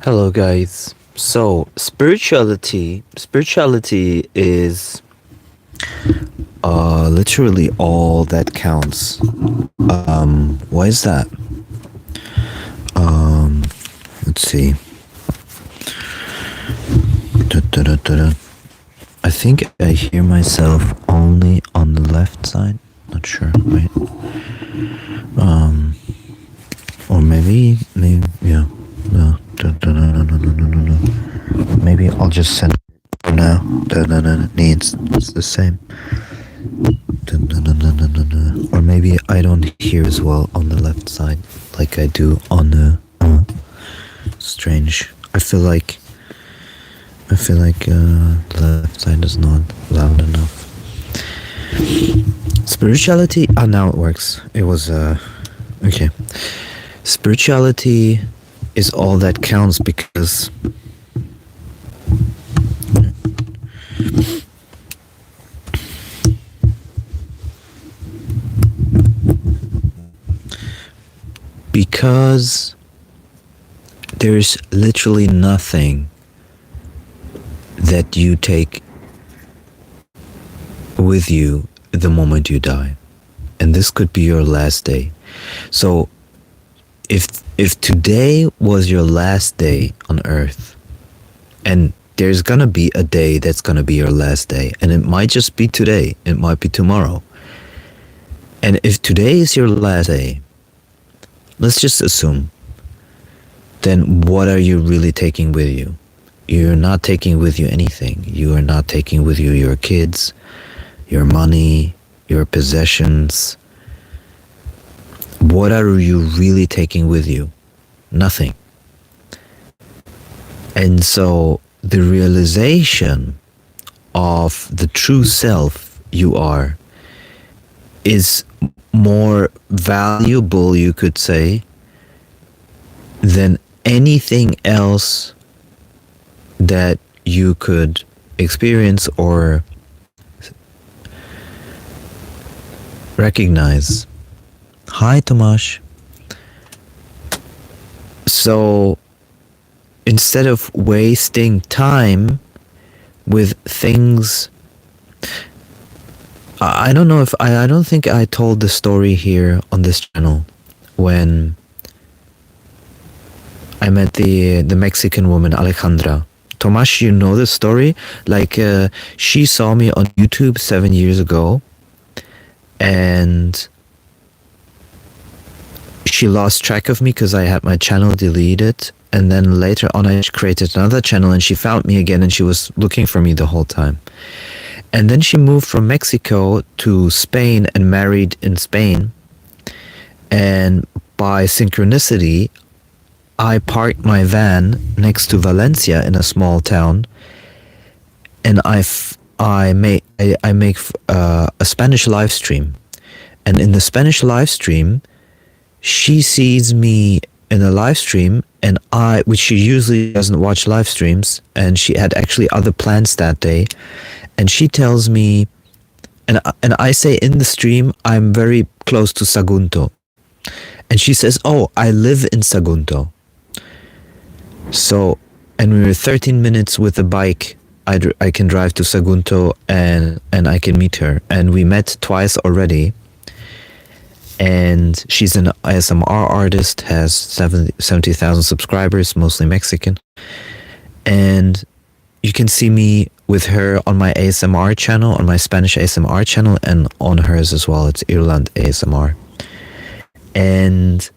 Hello, guys. So, spirituality is literally all that counts. Why is that? Let's see. Da-da-da-da-da. I think I hear myself only on the left side. Not sure. Wait. Or maybe, yeah. No. No. Maybe I'll just send it for now. Needs. It's the same. Or maybe I don't hear as well on the left side like I do on the strange. I feel like the left side is not loud enough. Spirituality. Now it works. It was okay. Spirituality is all that counts because there's literally nothing that you take with you the moment you die. And this could be your last day. So if today was your last day on earth, and there's gonna be a day that's gonna be your last day, and it might just be today, it might be tomorrow. And if today is your last day, let's just assume, then what are you really taking with you? You're not taking with you anything. You are not taking with you your kids, your money, your possessions. What are you really taking with you? Nothing. And so the realization of the true self you are is more valuable, you could say, than anything else that you could experience or recognize. Hi, Tomasz. So instead of wasting time with things, I don't know if I don't think I told the story here on this channel when I met the Mexican woman Alejandra. Tomasz, you know the story? Like she saw me on YouTube 7 years ago, and she lost track of me because I had my channel deleted, and then later on I created another channel and she found me again and she was looking for me the whole time. And then she moved from Mexico to Spain and married in Spain, and by synchronicity I parked my van next to Valencia in a small town, and I make a Spanish live stream, and in the Spanish live stream she sees me in a live stream, and which she usually doesn't watch live streams, and she had actually other plans that day, and she tells me, and I say in the stream, I'm very close to Sagunto, and she says, oh, I live in Sagunto. So, and we were 13 minutes with a bike. I can drive to Sagunto and I can meet her, and we met twice already. And she's an ASMR artist, has 70,000 subscribers, mostly Mexican. And you can see me with her on my ASMR channel, on my Spanish ASMR channel, and on hers as well. It's Irland ASMR. And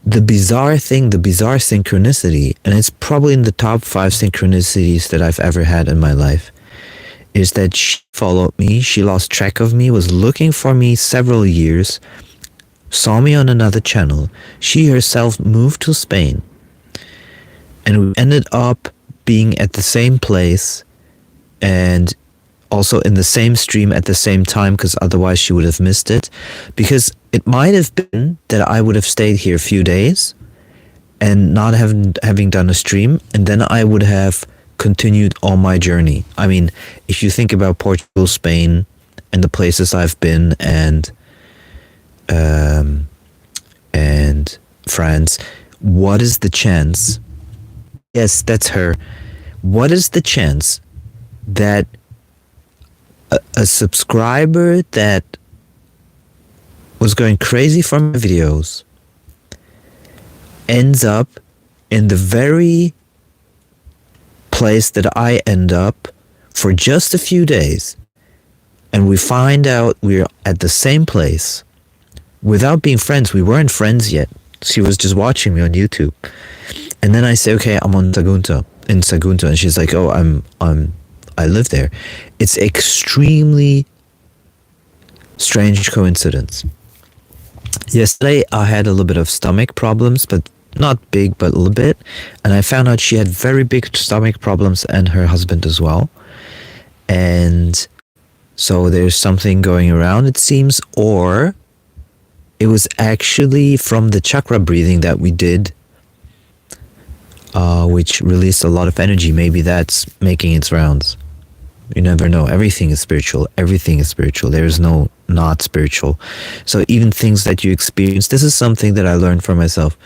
the bizarre thing, the bizarre synchronicity, and it's probably in the top 5 synchronicities that I've ever had in my life, is that she followed me, she lost track of me, was looking for me several years, saw me on another channel. She herself moved to Spain, and we ended up being at the same place and also in the same stream at the same time, because otherwise she would have missed it. Because it might have been that I would have stayed here a few days and not having done a stream, and then I would have continued on my journey. I mean, if you think about Portugal, Spain, and the places I've been, and France, what is the chance Yes, that's her. What is the chance that a subscriber that was going crazy for my videos ends up in the very place that I end up for just a few days, and we find out we're at the same place without being friends? We weren't friends yet. She was just watching me on YouTube. And then I say, okay, I'm in Sagunto, and she's like, oh, I live there. It's extremely strange coincidence. Yesterday, I had a little bit of stomach problems, but not big, but a little bit. And I found out she had very big stomach problems, and her husband as well. And so there's something going around, it seems, or it was actually from the chakra breathing that we did, which released a lot of energy. Maybe that's making its rounds. You never know. Everything is spiritual. Everything is spiritual. There is no not spiritual. So even things that you experience, this is something that I learned for myself.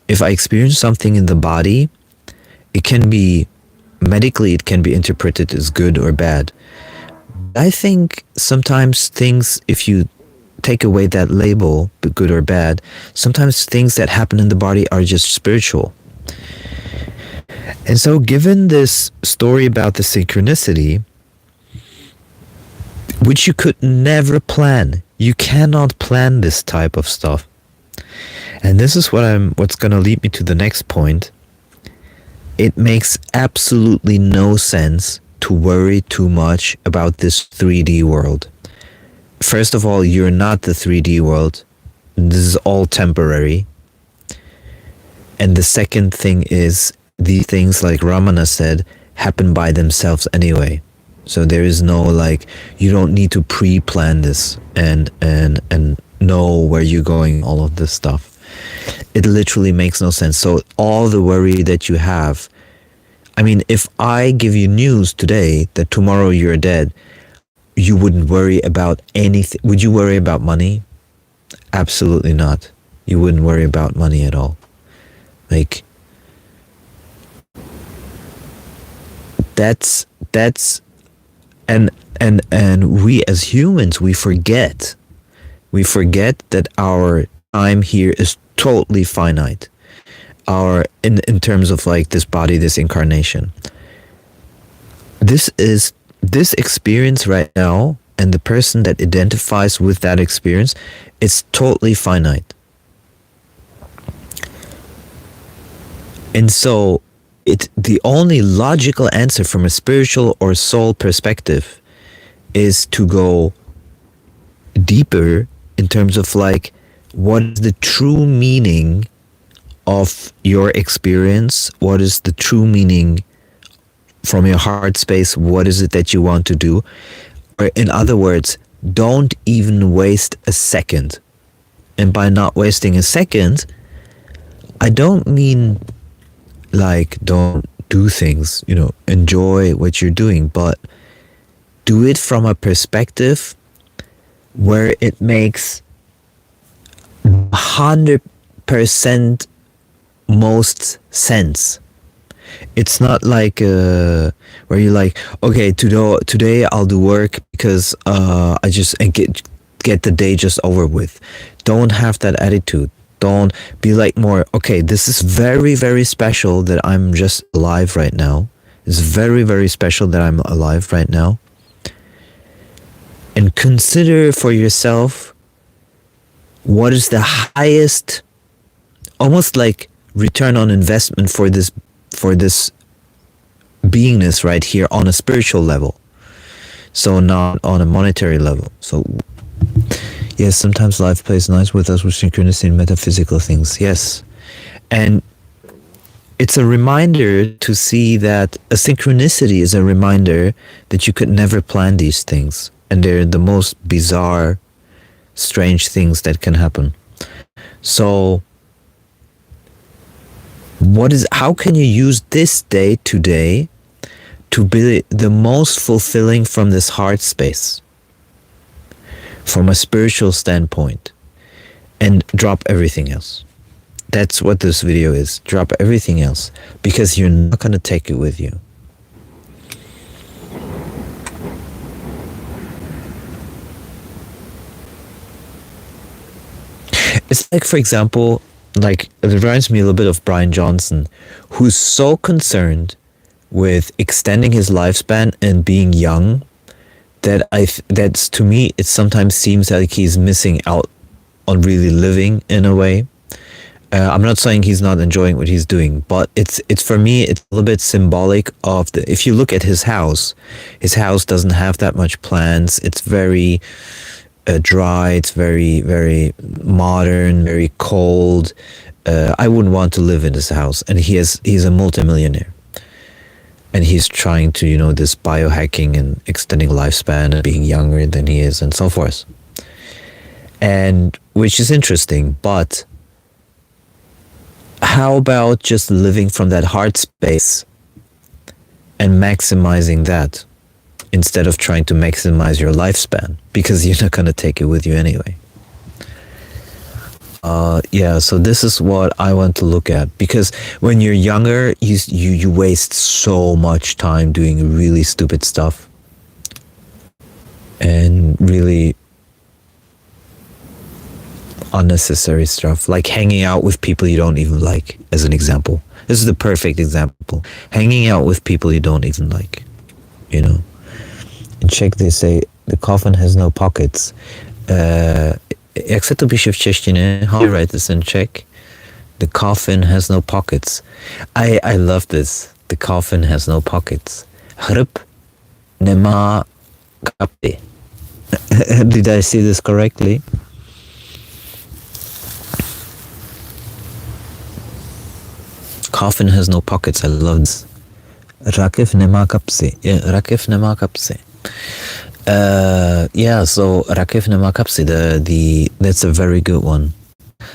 If I experience something in the body, it can be, medically, it can be interpreted as good or bad. I think sometimes things, if you take away that label, good or bad, sometimes things that happen in the body are just spiritual. And so given this story about the synchronicity, which you could never plan, you cannot plan this type of stuff. And this is what's going to lead me to the next point. It makes absolutely no sense to worry too much about this 3D world. First of all, you're not the 3D world. This is all temporary. And the second thing is, these things, like Ramana said, happen by themselves anyway. So there is no, like, you don't need to pre-plan this and know where you're going, all of this stuff. It literally makes no sense. So all the worry that you have, I mean, if I give you news today that tomorrow you're dead, you wouldn't worry about anything. Would you worry about money? Absolutely not. You wouldn't worry about money at all. Like, that's and we as humans, we forget that our time here is totally finite. In terms of like this body, this incarnation, this experience right now, and the person that identifies with that experience, is totally finite. And so the only logical answer from a spiritual or soul perspective is to go deeper in terms of like, what is the true meaning of your experience? What is the true meaning from your heart space? What is it that you want to do? Or in other words, don't even waste a second. And by not wasting a second, I don't mean like don't do things, enjoy what you're doing, but do it from a perspective where it makes 100% most sense. It's not like where you're like, okay, today I'll do work because I just get the day just over with. Don't have that attitude. Don't be like more, okay, this is very, very special that I'm just alive right now. It's very, very special that I'm alive right now. And consider for yourself what is the highest, almost like return on investment for this beingness right here on a spiritual level. So not on a monetary level. So yes, sometimes life plays nice with us with synchronicity and metaphysical things. Yes. And it's a reminder to see that a synchronicity is a reminder that you could never plan these things. And they're the most bizarre, strange things that can happen. So how can you use this day today to be the most fulfilling from this heart space, from a spiritual standpoint, and drop everything else? That's what this video is. Drop everything else, because you're not going to take it with you. It's like, for example, like, it reminds me a little bit of Brian Johnson, who's so concerned with extending his lifespan and being young that that's, to me, it sometimes seems like he's missing out on really living in a way. I'm not saying he's not enjoying what he's doing, but it's for me, it's a little bit symbolic of if you look at his house doesn't have that much plants. It's very dry. It's very, very modern, very cold. I wouldn't want to live in this house. And he's a multimillionaire. And he's trying to, this biohacking and extending lifespan and being younger than he is and so forth. And which is interesting, but how about just living from that heart space and maximizing that instead of trying to maximize your lifespan, because you're not going to take it with you anyway. So this is what I want to look at, because when you're younger, you waste so much time doing really stupid stuff and really unnecessary stuff, like hanging out with people you don't even like, as an example. This is the perfect example. Hanging out with people you don't even like, In Czech they say the coffin has no pockets. Jak se to píše v češtině? How do you write this in Czech? The coffin has no pockets. I love this. The coffin has no pockets. Hrb nemá kapsy. Did I see this correctly? Coffin has no pockets. I love this. Rakev nemá kapsy. Yeah, rakev nemá kapsy. So rakev nemá kapsy. That's a very good one.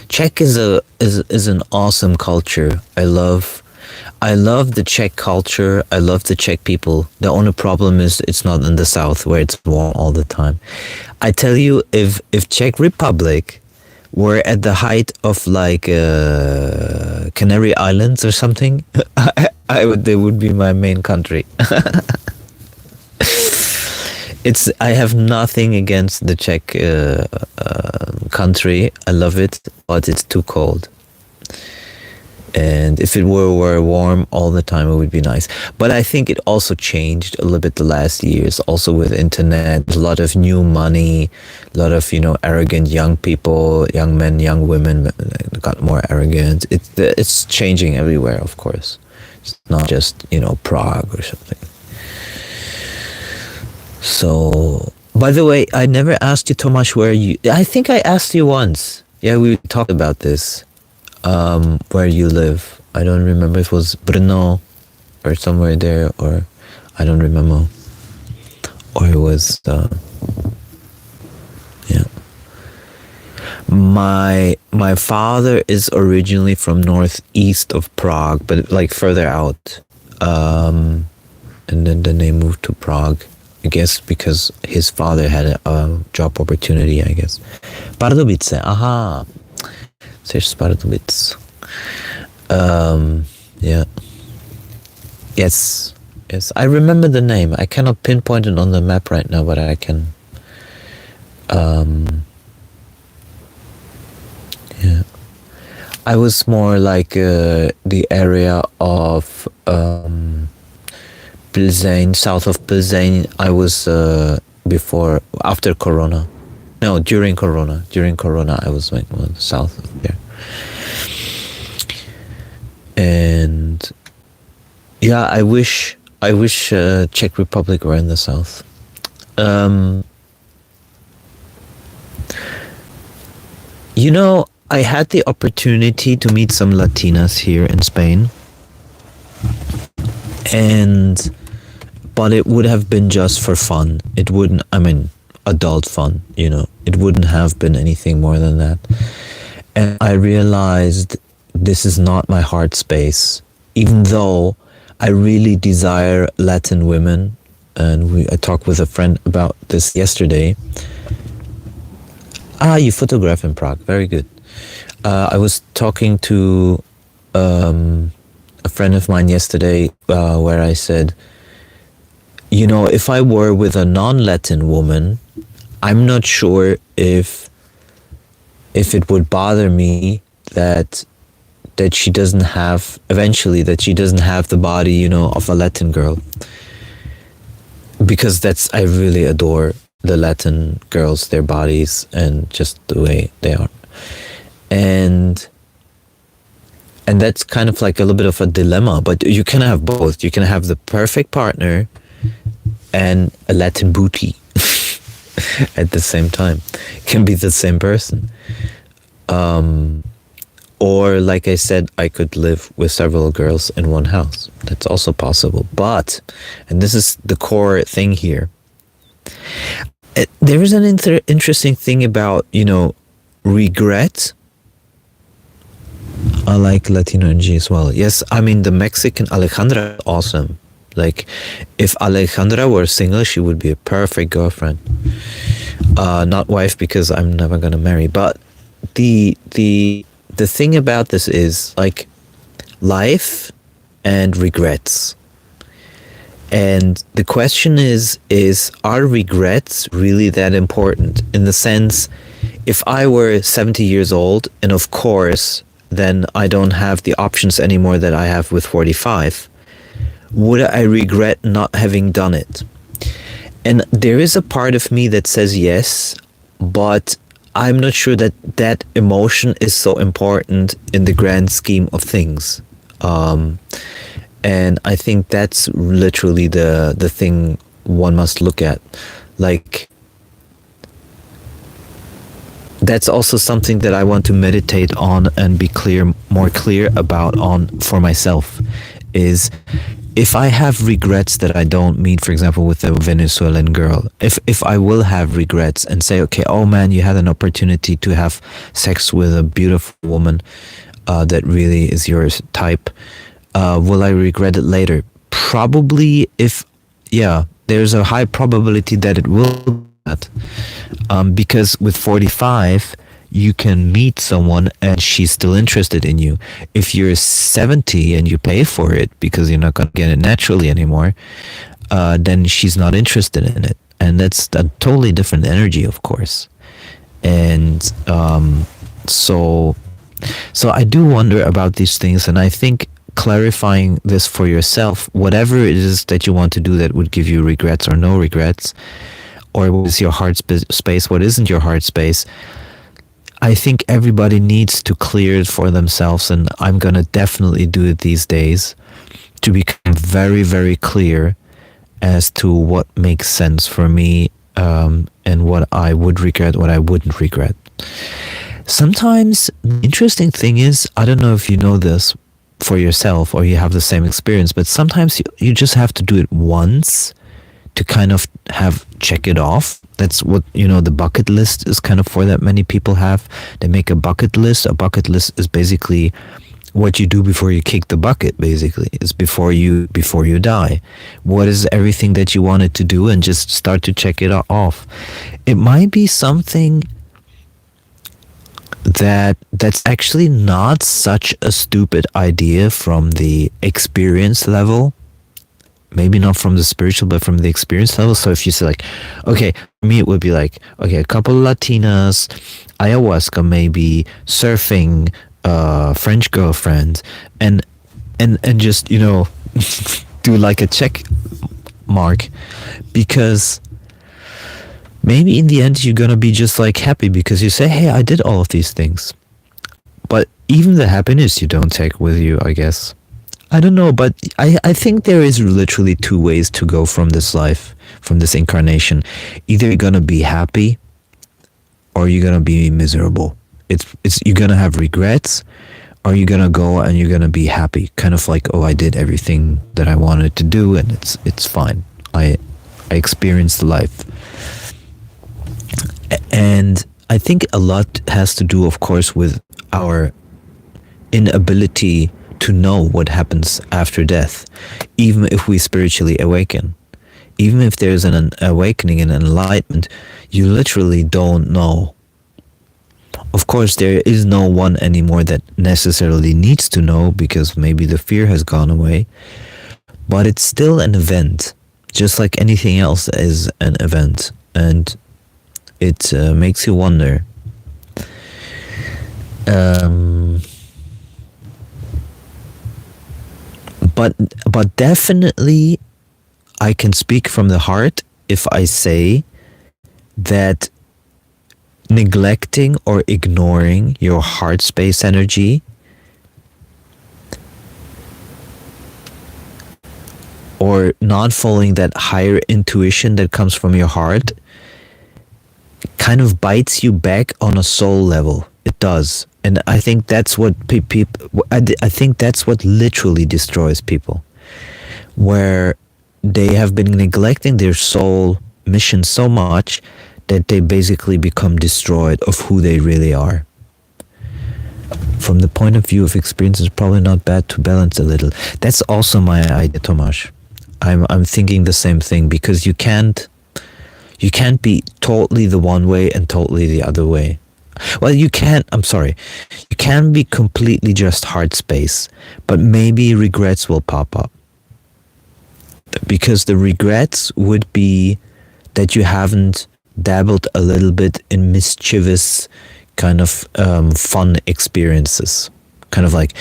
Czech is an awesome culture. I love the Czech culture. I love the Czech people. The only problem is it's not in the south where it's warm all the time. I tell you, if Czech Republic were at the height of like Canary Islands or something, they would be my main country. I have nothing against the Czech country. I love it, but it's too cold. And if it were warm all the time, it would be nice. But I think it also changed a little bit the last years, also with internet, a lot of new money, a lot of, arrogant young people, young men, young women got more arrogant. It's changing everywhere, of course. It's not just, Prague or something. So, by the way, I never asked you, Tomasz, I think I asked you once. Yeah, we talked about this. Where you live. I don't remember if it was Brno or somewhere there, or I don't remember. Or it was, My father is originally from northeast of Prague, but like further out. And then they moved to Prague, I guess because his father had a job opportunity, I guess. Pardubice, aha. Chceš z Pardubic. Yes. I remember the name. I cannot pinpoint it on the map right now, but I can. I was more like the area of Plzeň, south of Plzeň. I was after Corona. No, during Corona. I was like south of there. And I wish Czech Republic were in the south. I had the opportunity to meet some Latinas here in Spain. But it would have been just for fun. It wouldn't, adult fun, it wouldn't have been anything more than that. And I realized this is not my heart space, even though I really desire Latin women. And I talked with a friend about this yesterday. You photograph in Prague, very good. I was talking to a friend of mine yesterday, where I said, if I were with a non-Latin woman, I'm not sure if it would bother me that she doesn't have the body, of a Latin girl. Because I really adore the Latin girls, their bodies, and just the way they are. And that's kind of like a little bit of a dilemma, but you can have both. You can have the perfect partner and a Latin booty at the same time. It can be the same person. Or, like I said, I could live with several girls in one house. That's also possible. But, and this is the core thing here, there is an interesting thing about, regret. I like Latino energy as well. Yes, I mean, the Mexican Alejandra is awesome. Like, if Alejandra were single, she would be a perfect girlfriend. Not wife, because I'm never gonna marry. But the thing about this is, like, life and regrets. And the question is are regrets really that important? In the sense, if I were 70 years old, and of course, then I don't have the options anymore that I have with 45, would I regret not having done it? And there is a part of me that says yes, but I'm not sure that emotion is so important in the grand scheme of things. And I think that's literally the thing one must look at. Like, that's also something that I want to meditate on and be more clear about for myself, is if I have regrets that I don't meet, for example, with a Venezuelan girl, if I will have regrets and say, okay, oh man, you had an opportunity to have sex with a beautiful woman that really is your type, will I regret it later? Probably. There's a high probability that it will be that. Because with 45, you can meet someone and she's still interested in you. If you're 70 and you pay for it because you're not going to get it naturally anymore, then she's not interested in it. And that's a totally different energy, of course. And so I do wonder about these things, and I think clarifying this for yourself, whatever it is that you want to do that would give you regrets or no regrets, or what is your heart space, what isn't your heart space, I think everybody needs to clear it for themselves, and I'm going to definitely do it these days to become very, very clear as to what makes sense for me, and what I would regret, what I wouldn't regret. Sometimes the interesting thing is, I don't know if you know this for yourself or you have the same experience, but sometimes you just have to do it once to kind of check it off. That's what, the bucket list is kind of for, that many people have. They make a bucket list. A bucket list is basically what you do before you kick the bucket, basically. It's before you die. What is everything that you wanted to do, and just start to check it off. It might be something that's actually not such a stupid idea from the experience level. Maybe not from the spiritual, but from the experience level. So if you say, like, okay, for me it would be like, okay, a couple of Latinas, ayahuasca maybe, surfing, French girlfriend, and just, do like a check mark, because maybe in the end you're gonna be just like happy because you say, hey, I did all of these things. But even the happiness you don't take with you, I guess. I don't know, but I think there is literally two ways to go from this life, from this incarnation. Either you're gonna be happy, or you're gonna be miserable. It's you're gonna have regrets, or you're gonna go and you're gonna be happy. Kind of like, oh, I did everything that I wanted to do, and it's fine. I experienced life. And I think a lot has to do, of course, with our inability to know what happens after death, even if we spiritually awaken. Even if there's an awakening and enlightenment, you literally don't know. Of course, there is no one anymore that necessarily needs to know because maybe the fear has gone away, but it's still an event, just like anything else is an event, and it makes you wonder. But definitely, I can speak from the heart if I say that neglecting or ignoring your heart space energy or not following that higher intuition that comes from your heart kind of bites you back on a soul level. It does. And I think that's what I think that's what literally destroys people, where they have been neglecting their soul mission so much that they basically become destroyed of who they really are. From the point of view of experience, it's probably not bad to balance a little. That's also my idea, Tomasz. I'm thinking the same thing, because you can't be totally the one way and totally the other way. Well, you can be completely just heart space, but maybe regrets will pop up. Because the regrets would be that you haven't dabbled a little bit in mischievous kind of fun experiences. Kind of like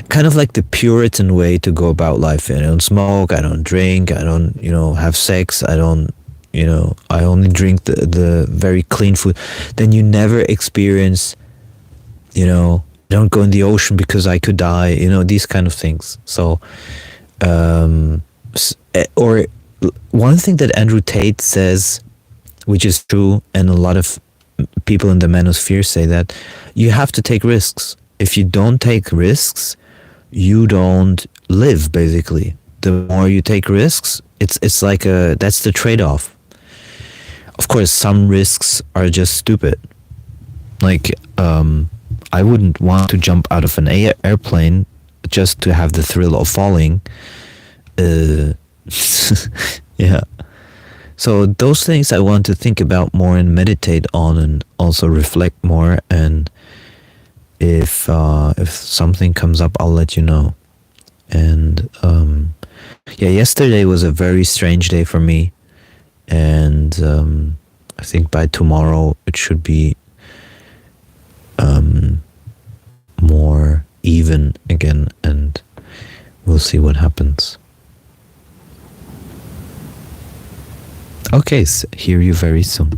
the Puritan way to go about life. I don't smoke, I don't drink, I don't, have sex, I only drink the very clean food. Then you never experience, I don't go in the ocean because I could die, these kind of things. So, or one thing that Andrew Tate says, which is true, and a lot of people in the manosphere say that, you have to take risks. If you don't take risks, you don't live, basically. The more you take risks, it's like that's the trade-off. Of course, some risks are just stupid. Like, I wouldn't want to jump out of an airplane just to have the thrill of falling. Yeah. So those things I want to think about more and meditate on, and also reflect more. And if something comes up, I'll let you know. And yesterday was a very strange day for me. And I think by tomorrow it should be more even again, and we'll see what happens. Okay, so hear you very soon.